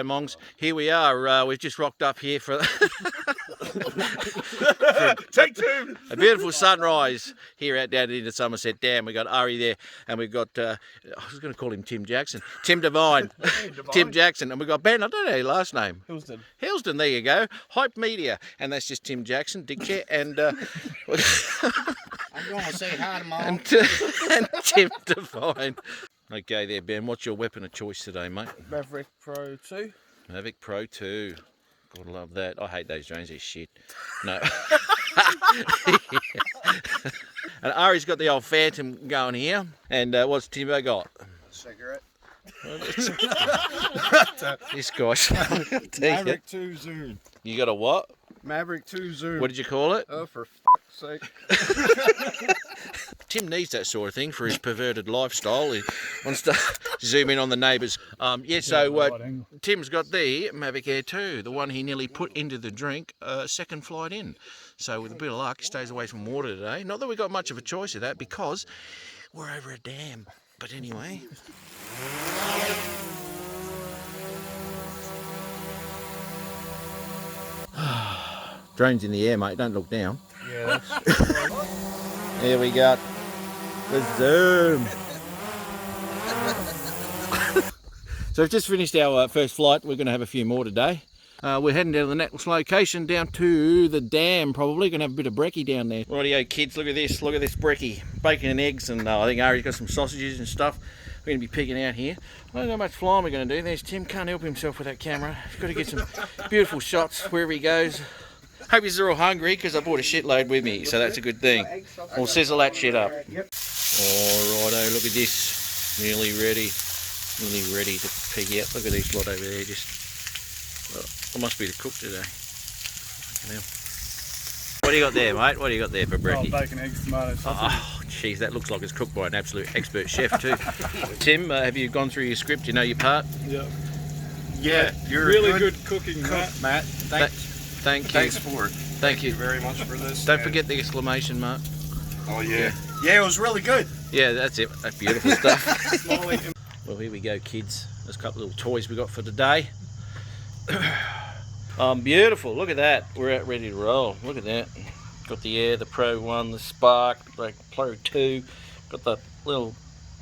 Righto, Mongs. Here we are. We've just rocked up here for Take two. A beautiful sunrise here out down into Somerset Dam. We've got Ari there, and we've got, I was going to call him Tim Jackson. Tim Devine. Tim Jackson. And we've got Ben, I don't know your last name. Hillsdon, there you go. Hype Media. And that's just Tim Jackson, Dick Chair, and... I'm going to say hi to Mom. And Tim Devine. Okay there, Ben. What's your weapon of choice today, mate? Mavic Pro 2. Mavic Pro 2. God love that. I hate those drones, they're shit. No. And Ari's got the old Phantom going here. And what's Timbo got? Cigarette. This guy's Mavic 2 Zoom. You got a what? Mavic 2 Zoom. What did you call it? Oh, for f***'s sake. Tim needs that sort of thing for his perverted lifestyle. He wants to zoom in on the neighbours. Tim's got the Mavic Air 2, the one he nearly put into the drink, second flight in. So with a bit of luck, he stays away from water today. Not that we got much of a choice of that, because we're over a dam. But anyway. Drone's in the air, mate. Don't look down. Yeah, There we go. The zoom. So we've just finished our first flight. We're going to have a few more today. We're heading down to the next location, down to the dam probably. Going to have a bit of brekkie down there. Rightio kids, look at this. Look at this brekkie. Bacon and eggs, and I think Ari's got some sausages and stuff. We're going to be picking out here. I don't know how much flying we're going to do. There's Tim. Can't help himself with that camera. He's got to get some beautiful shots wherever he goes. Hope you're all hungry, because I brought a shitload with me, so that's a good thing. We'll sizzle that shit up. Alrighto, look at this. Nearly ready to pick out. Look at this lot over there. Well, I must be the cook today. What do you got there, mate? What do you got there for brekkie? bacon, eggs, tomatoes. Oh, jeez, that looks like it's cooked by an absolute expert chef too. Tim, have you gone through your script? You know your part? Yeah. Yeah, you're Really good cooking, Matt. Thank you. Thanks for it. Thank you very much for this. Don't forget the exclamation mark. Oh yeah. Yeah, it was really good. Yeah, that's it. That's beautiful stuff. Well, here we go, kids. There's a couple of little toys we got for today. Beautiful. Look at that. We're out ready to roll. Look at that. Got the Air, the Pro 1, the Spark, the Pro 2. Got the little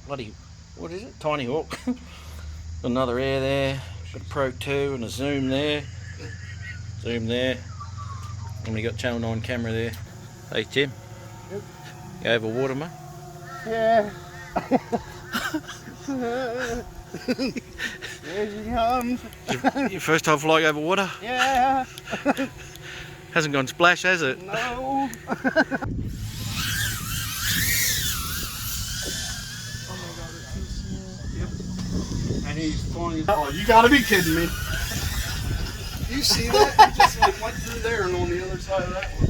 bloody, what is it? Tiny Hawk. Another Air there. Got a Pro 2 and a Zoom there. Zoom there. And we got Channel 9 camera there. Hey, Tim. Yep. You over water, mate? Yeah. There she comes. Your first time flying over water? Yeah. Hasn't gone splash, has it? No. And he's flying. Oh, you gotta be kidding me. You see that? It just like went through there and on the other side of that one.